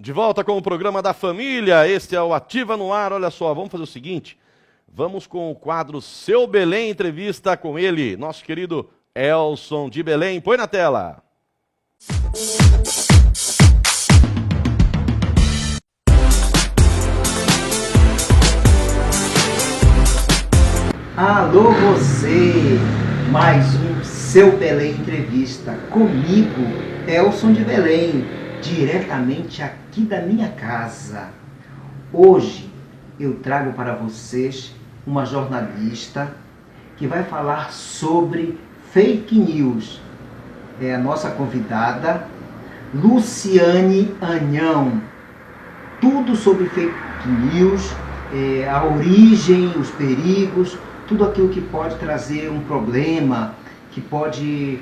De volta com o programa da família, este é o Ativa no Ar. Olha só, vamos fazer o seguinte, vamos com o quadro Seu Belém Entrevista com ele, nosso querido Elson de Belém. Põe na tela. Alô você, mais um Seu Belém Entrevista comigo, Elson de Belém, diretamente aqui da minha casa. Hoje eu trago para vocês uma jornalista que vai falar sobre fake news. É a nossa convidada, Luciane Anhão. Tudo sobre fake news, a origem, os perigos, tudo aquilo que pode trazer um problema, que pode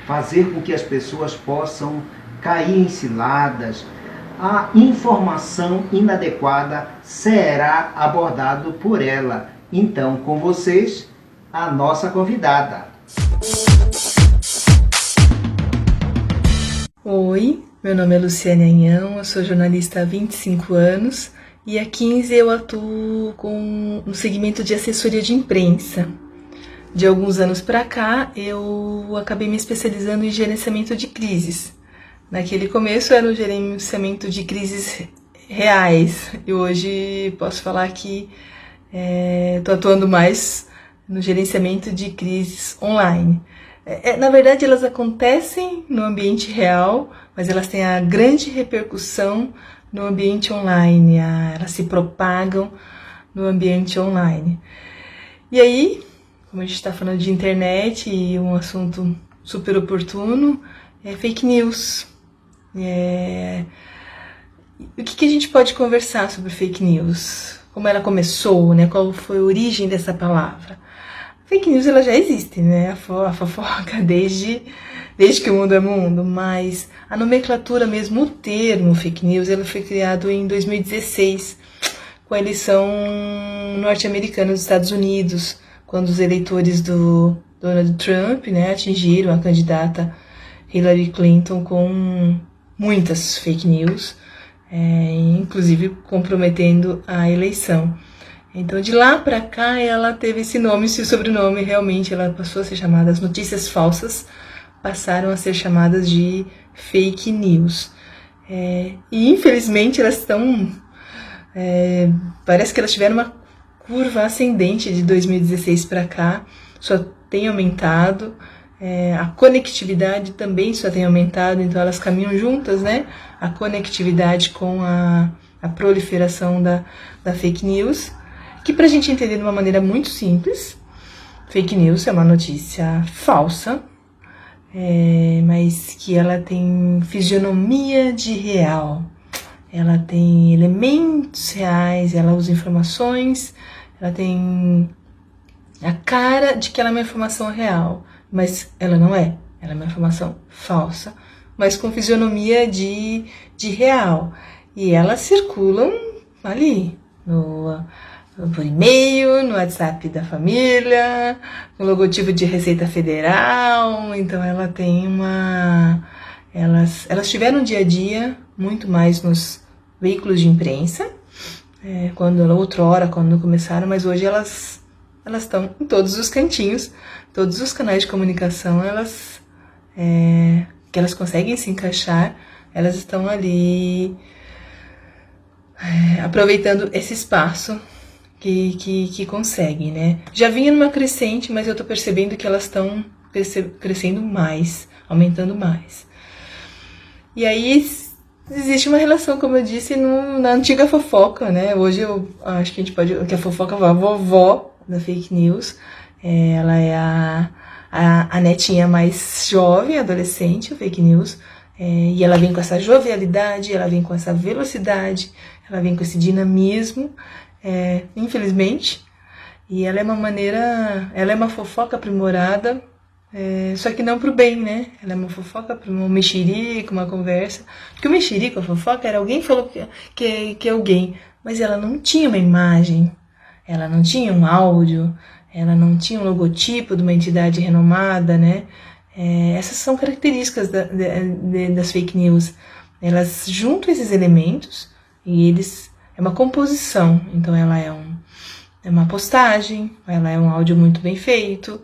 fazer com que as pessoas possam cair em ciladas. A informação inadequada será abordado por ela. Então, com vocês, a nossa convidada. Oi, meu nome é Luciane Anhão, eu sou jornalista há 25 anos e há 15 eu atuo no segmento de assessoria de imprensa. De alguns anos para cá, eu acabei me especializando em gerenciamento de crises. Naquele começo era o gerenciamento de crises reais e hoje posso falar que estou atuando mais no gerenciamento de crises online. Na verdade, elas acontecem no ambiente real, mas elas têm a grande repercussão no ambiente online, elas se propagam no ambiente online. E aí, como a gente está falando de internet e um assunto super oportuno, é fake news. O que a gente pode conversar sobre fake news? Como ela começou, né? Qual foi a origem dessa palavra? Fake news ela já existe, né? A fofoca desde que o mundo é mundo, mas a nomenclatura mesmo, o termo fake news, ele foi criado em 2016, com a eleição norte-americana dos Estados Unidos, quando os eleitores do Donald Trump, né, atingiram a candidata Hillary Clinton com muitas fake news, inclusive comprometendo a eleição. Então, de lá para cá, ela teve esse nome, esse sobrenome, realmente ela passou a ser chamada, as notícias falsas passaram a ser chamadas de fake news. E, infelizmente, elas estão... parece que elas tiveram uma curva ascendente de 2016 para cá, só tem aumentado, a conectividade também só tem aumentado, então elas caminham juntas, né? A conectividade com a proliferação da fake news, que para a gente entender de uma maneira muito simples, fake news é uma notícia falsa, mas que ela tem fisionomia de real, ela tem elementos reais, ela usa informações, ela tem a cara de que ela é uma informação real, mas ela não é, ela é uma informação falsa, mas com fisionomia de real, e elas circulam ali, por e-mail, no WhatsApp da família, com logotipo de Receita Federal. Então ela tem elas tiveram um dia a dia muito mais nos veículos de imprensa, outrora, quando começaram, mas hoje elas estão em todos os cantinhos, todos os canais de comunicação, que elas conseguem se encaixar, elas estão ali aproveitando esse espaço que conseguem, né? Já vinha numa crescente, mas eu tô percebendo que elas estão crescendo mais, aumentando mais. E aí existe uma relação, como eu disse, na antiga fofoca, né? Hoje eu acho que a gente pode... que a fofoca é a vovó da fake news. Ela é a netinha mais jovem, adolescente, a fake news. E ela vem com essa jovialidade, ela vem com essa velocidade, ela vem com esse dinamismo, infelizmente. E ela é uma fofoca aprimorada, só que não pro bem, né? Ela é uma fofoca para um mexerico, uma conversa. Porque o mexerico, a fofoca, era alguém falou que é alguém, mas ela não tinha uma imagem, ela não tinha um áudio, ela não tinha um logotipo de uma entidade renomada, né? Essas são características das fake news. Elas juntam esses elementos e é uma composição. Então ela é uma postagem, ela é um áudio muito bem feito,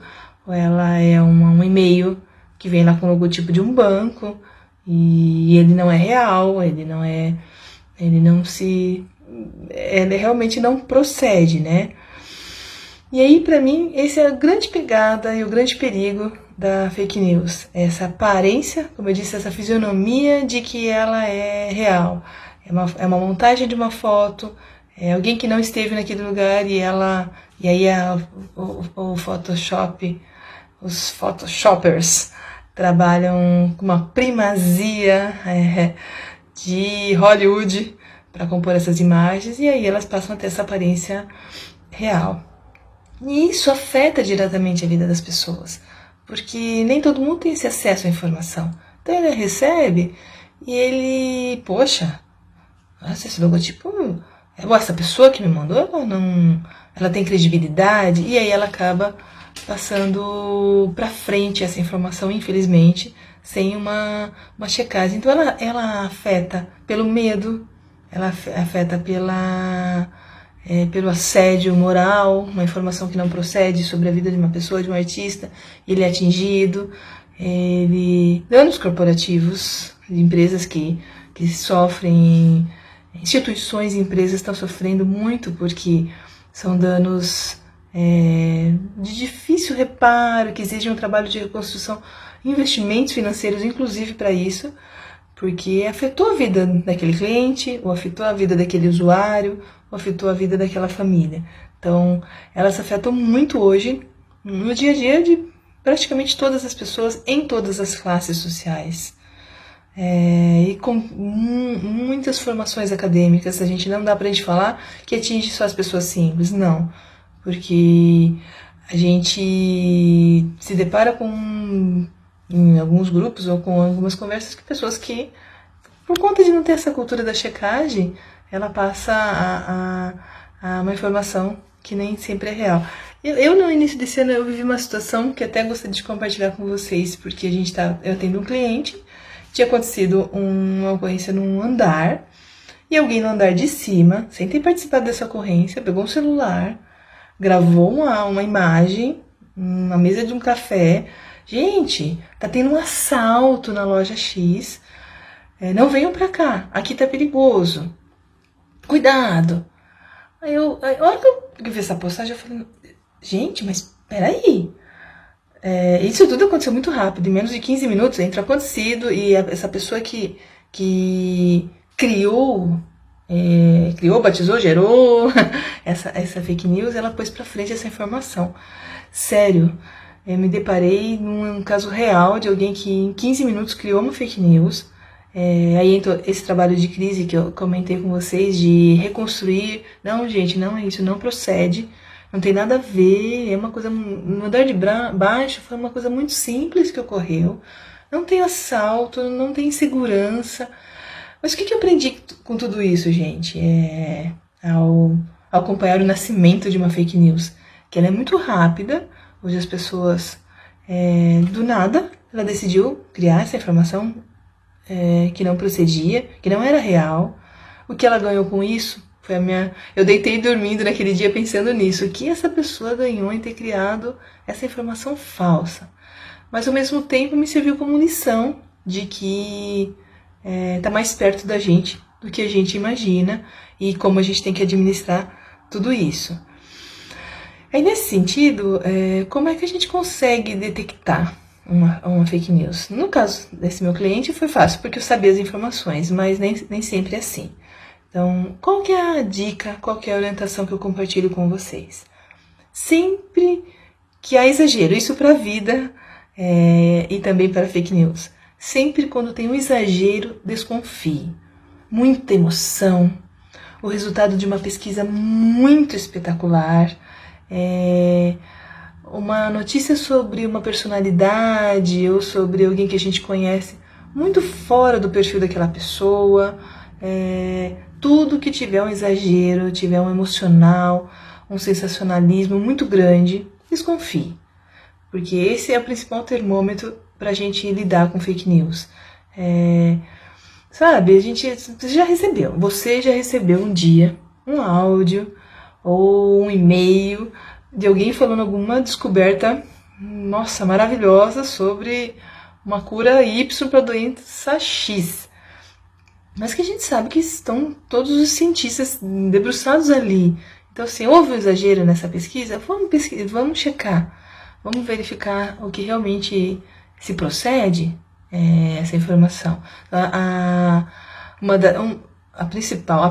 ou ela é um e-mail que vem lá com o logotipo de um banco, e ele não é real, ele realmente não procede, né? E aí, para mim, essa é a grande pegada e o grande perigo da fake news. Essa aparência, como eu disse, essa fisionomia de que ela é real. É uma montagem de uma foto, é alguém que não esteve naquele lugar e aí o Photoshop, os Photoshoppers trabalham com uma primazia de Hollywood para compor essas imagens, e aí elas passam a ter essa aparência real. E isso afeta diretamente a vida das pessoas, porque nem todo mundo tem esse acesso à informação. Então ele recebe e ele, poxa, nossa, esse logotipo, essa pessoa que me mandou, ela tem credibilidade, e aí ela acaba passando para frente essa informação, infelizmente, sem uma checagem. Então ela afeta pelo medo, ela afeta pelo assédio moral, uma informação que não procede sobre a vida de uma pessoa, de um artista, ele é atingido, danos corporativos, de empresas que sofrem, instituições e empresas estão sofrendo muito porque são danos de difícil reparo, que exigem um trabalho de reconstrução, investimentos financeiros, inclusive para isso, porque afetou a vida daquele cliente, ou afetou a vida daquele usuário, ou afetou a vida daquela família. Então, elas afetam muito hoje, no dia a dia de praticamente todas as pessoas, em todas as classes sociais. E com muitas formações acadêmicas, a gente não dá pra gente falar que atinge só as pessoas simples, não. Porque a gente se depara em alguns grupos ou com algumas conversas com pessoas que, por conta de não ter essa cultura da checagem, ela passa a uma informação que nem sempre é real. Eu no início desse ano, eu vivi uma situação que até gostaria de compartilhar com vocês, porque eu atendo um cliente, tinha acontecido uma ocorrência num andar, e alguém no andar de cima, sem ter participado dessa ocorrência, pegou um celular, gravou uma imagem, na mesa de um café. Gente, tá tendo um assalto na loja X, não venham pra cá, aqui tá perigoso, cuidado. Aí a hora que eu vi essa postagem, eu falei, gente, mas peraí, isso tudo aconteceu muito rápido, em menos de 15 minutos, entre o acontecido e essa pessoa que criou, batizou, gerou essa fake news, ela pôs pra frente essa informação. Sério, eu me deparei num caso real de alguém que em 15 minutos criou uma fake news. Aí entra esse trabalho de crise que eu comentei com vocês, de reconstruir. Não, gente, não é isso, não procede, não tem nada a ver, é uma coisa, no andar de baixo foi uma coisa muito simples que ocorreu, não tem assalto, não tem insegurança. Mas o que eu aprendi com tudo isso, gente? Ao acompanhar o nascimento de uma fake news, que ela é muito rápida. Hoje as pessoas, do nada, ela decidiu criar essa informação que não procedia, que não era real. O que ela ganhou com isso foi eu deitei dormindo naquele dia pensando nisso. O que essa pessoa ganhou em ter criado essa informação falsa? Mas ao mesmo tempo me serviu como lição de que tá mais perto da gente do que a gente imagina e como a gente tem que administrar tudo isso. Aí nesse sentido, como é que a gente consegue detectar uma fake news? No caso desse meu cliente foi fácil, porque eu sabia as informações, mas nem sempre é assim. Então, qual que é a dica, qual que é a orientação que eu compartilho com vocês? Sempre que há exagero, isso para a vida e também para fake news, sempre quando tem um exagero, desconfie. Muita emoção, o resultado de uma pesquisa muito espetacular, uma notícia sobre uma personalidade ou sobre alguém que a gente conhece muito fora do perfil daquela pessoa, tudo que tiver um exagero, tiver um emocional, um sensacionalismo muito grande, desconfie, porque esse é o principal termômetro para a gente lidar com fake news. sabe? Você já recebeu um dia um áudio ou um e-mail de alguém falando alguma descoberta, nossa, maravilhosa sobre uma cura Y para doença X. Mas que a gente sabe que estão todos os cientistas debruçados ali. Então, assim, houve um exagero nessa pesquisa? Vamos checar, vamos verificar o que realmente se procede, essa informação. A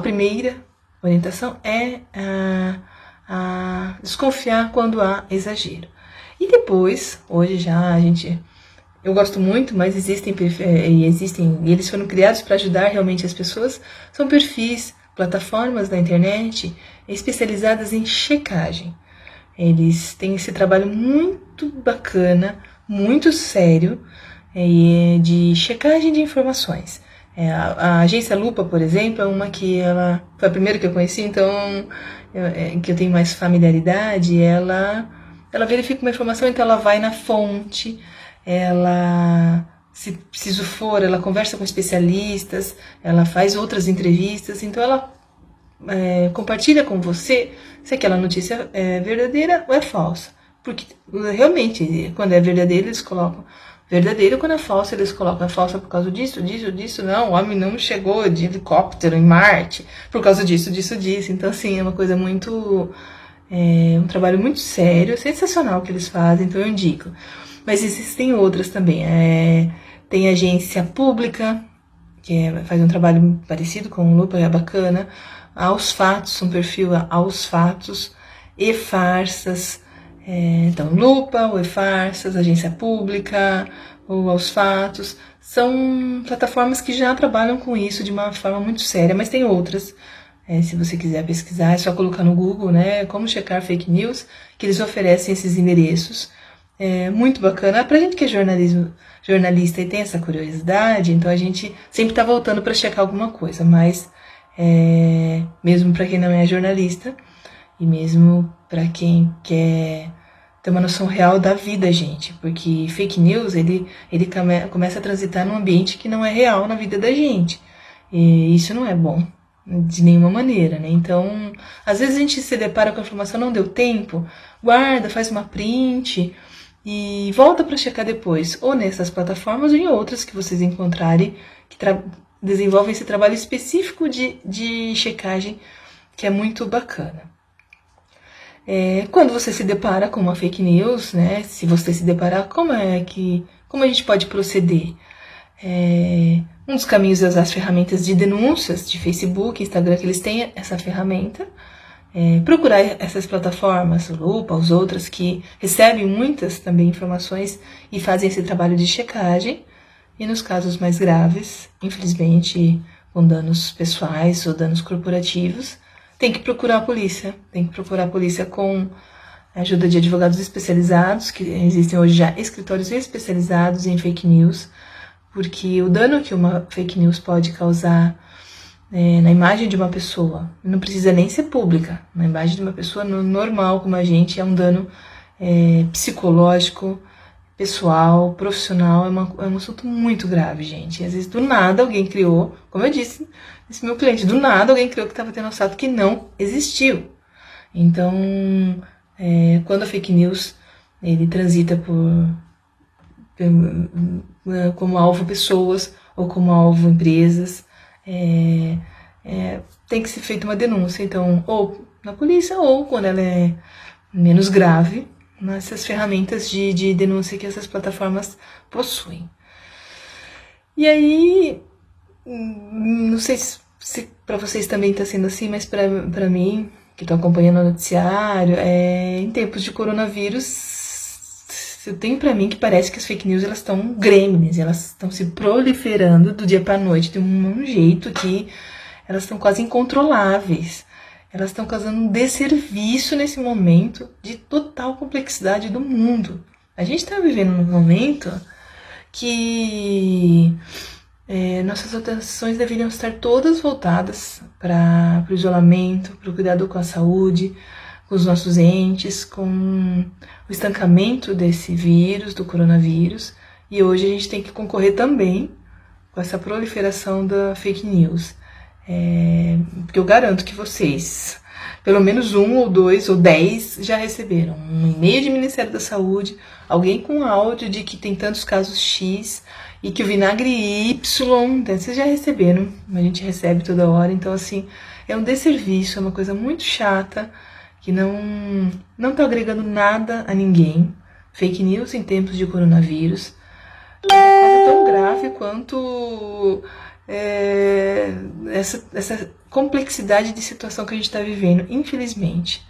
primeira orientação é a desconfiar quando há exagero. E depois, hoje já eu gosto muito, mas existem, e eles foram criados para ajudar realmente as pessoas, são perfis, plataformas da internet especializadas em checagem. Eles têm esse trabalho muito bacana, muito sério, de checagem de informações. A agência Lupa, por exemplo, é uma que ela foi a primeira que eu conheci, então que eu tenho mais familiaridade. Ela verifica uma informação, então ela vai na fonte, ela, se preciso for, ela conversa com especialistas, ela faz outras entrevistas, então ela compartilha com você se aquela notícia é verdadeira ou é falsa. Porque realmente, quando é verdadeira, eles colocam verdadeiro, quando é falsa, eles colocam é falsa por causa disso. Não, o homem não chegou de helicóptero em Marte por causa disso. Então, assim, é uma coisa muito... um trabalho muito sério, sensacional que eles fazem, então eu indico. Mas existem outras também. Tem agência pública, que faz um trabalho parecido com o Lupa, é bacana. Aos Fatos, um perfil Aos Fatos, E-Farsas. Então, Lupa, o E-Farsas, agência pública, ou Aos Fatos, são plataformas que já trabalham com isso de uma forma muito séria, mas tem outras. Se você quiser pesquisar, é só colocar no Google, né, como checar fake news, que eles oferecem esses endereços. Muito bacana. Pra gente que é jornalista e tem essa curiosidade, então a gente sempre tá voltando para checar alguma coisa, mas mesmo para quem não é jornalista, e mesmo para quem quer ter uma noção real da vida, gente, porque fake news, ele começa a transitar num ambiente que não é real na vida da gente, e isso não é bom de nenhuma maneira, né? Então, às vezes a gente se depara com a informação, não deu tempo, guarda, faz uma print e volta para checar depois, ou nessas plataformas ou em outras que vocês encontrarem que desenvolvem esse trabalho específico de checagem, que é muito bacana. Quando você se depara com uma fake news, né, se você se deparar, como a gente pode proceder? Um dos caminhos é usar as ferramentas de denúncias de Facebook, Instagram, que eles têm essa ferramenta. Procurar essas plataformas, o Lupa, as outras, que recebem muitas também informações e fazem esse trabalho de checagem. E nos casos mais graves, infelizmente, com danos pessoais ou danos corporativos, tem que procurar a polícia. Tem que procurar a polícia com a ajuda de advogados especializados, que existem hoje já escritórios especializados em fake news, porque o dano que uma fake news pode causar na imagem de uma pessoa, não precisa nem ser pública, na imagem de uma pessoa normal como a gente, é um dano psicológico, pessoal, profissional, é um assunto muito grave, gente. Às vezes, do nada, alguém criou, como eu disse, esse meu cliente, do nada alguém criou que estava tendo um assalto que não existiu. Então, quando a fake news, ele transita como alvo pessoas ou como alvo empresas, tem que ser feita uma denúncia, então, ou na polícia, ou quando ela é menos grave, nessas ferramentas de denúncia que essas plataformas possuem. E aí, não sei se para vocês também está sendo assim, mas para mim, que estou acompanhando o noticiário, em tempos de coronavírus, eu tenho para mim que parece que as fake news elas estão gremlins, elas estão se proliferando do dia para a noite de um jeito que elas estão quase incontroláveis. Elas estão causando um desserviço nesse momento de total complexidade do mundo. A gente está vivendo num momento que nossas atenções deveriam estar todas voltadas para o isolamento, para o cuidado com a saúde, com os nossos entes, com o estancamento desse vírus, do coronavírus. E hoje a gente tem que concorrer também com essa proliferação da fake news. Porque eu garanto que vocês, pelo menos 1 ou 2 ou 10 já receberam um e-mail do Ministério da Saúde, alguém com áudio de que tem tantos casos X e que o vinagre Y, vocês já receberam, a gente recebe toda hora, então assim, é um desserviço, é uma coisa muito chata, que não tá agregando nada a ninguém. Fake news em tempos de coronavírus é quase tão grave quanto essa complexidade de situação que a gente está vivendo, infelizmente.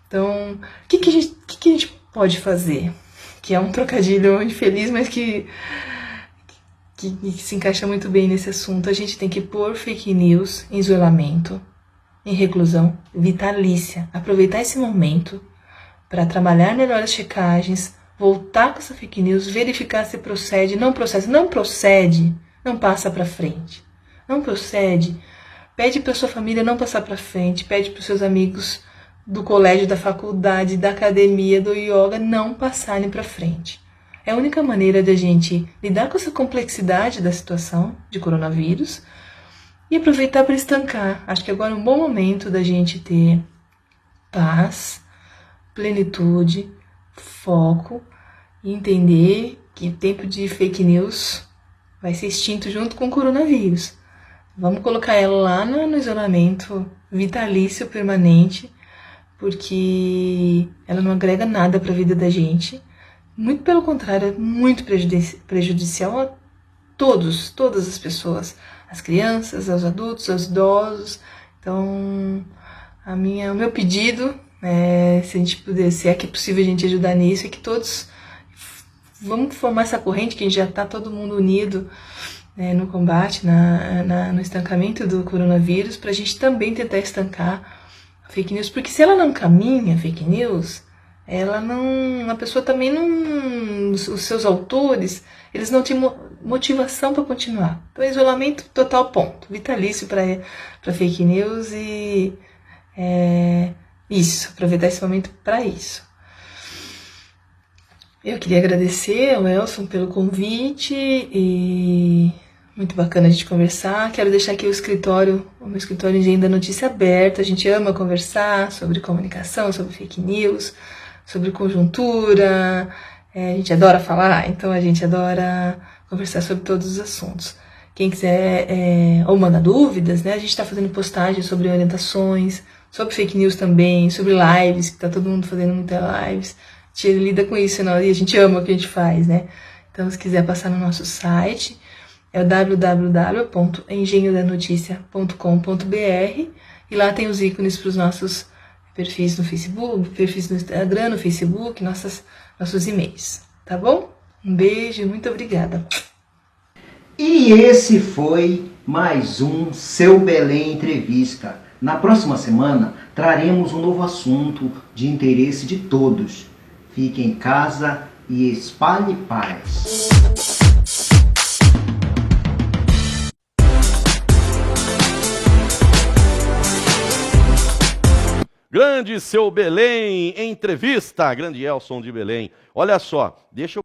Então, o que a gente pode fazer? Que é um trocadilho infeliz, mas que se encaixa muito bem nesse assunto. A gente tem que pôr fake news em isolamento, em reclusão vitalícia. Aproveitar esse momento para trabalhar melhor as checagens, voltar com essa fake news, verificar se procede, não procede, não passa para frente. Não procede, pede para sua família não passar para frente, pede para os seus amigos do colégio, da faculdade, da academia, do yoga, não passarem para frente. É a única maneira de a gente lidar com essa complexidade da situação de coronavírus e aproveitar para estancar. Acho que agora é um bom momento da gente ter paz, plenitude, foco e entender que o tempo de fake news vai ser extinto junto com o coronavírus. Vamos colocar ela lá no isolamento vitalício permanente, porque ela não agrega nada para a vida da gente. Muito pelo contrário, é muito prejudicial a todas as pessoas, as crianças, aos adultos, aos idosos. Então, o meu pedido, se a gente puder, se é que é possível a gente ajudar nisso, é que todos vamos formar essa corrente, que já está todo mundo unido no combate, no estancamento do coronavírus, para a gente também tentar estancar a fake news, porque se ela não caminha, a fake news, a pessoa também não, os seus autores, eles não têm motivação para continuar. Então, isolamento total, ponto, vitalício para fake news e aproveitar esse momento para isso. Eu queria agradecer ao Elson pelo convite e muito bacana a gente conversar. Quero deixar aqui o meu escritório Engenho da Notícia aberto. A gente ama conversar sobre comunicação, sobre fake news, sobre conjuntura. A gente adora falar, então a gente adora conversar sobre todos os assuntos. Quem quiser ou manda dúvidas, a gente está fazendo postagens sobre orientações, sobre fake news também, sobre lives, que está todo mundo fazendo muitas lives. A gente lida com isso, e a gente ama o que a gente faz, Então, se quiser passar no nosso site, é o www.engenhodanoticia.com.br e lá tem os ícones para os nossos perfis no Facebook, perfis no Instagram, no Facebook, nossos e-mails, tá bom? Um beijo e muito obrigada. E esse foi mais um Seu Belém Entrevista. Na próxima semana, traremos um novo assunto de interesse de todos. Fique em casa e espalhe paz. Grande Seu Belém, entrevista, grande Elson de Belém. Olha só, deixa eu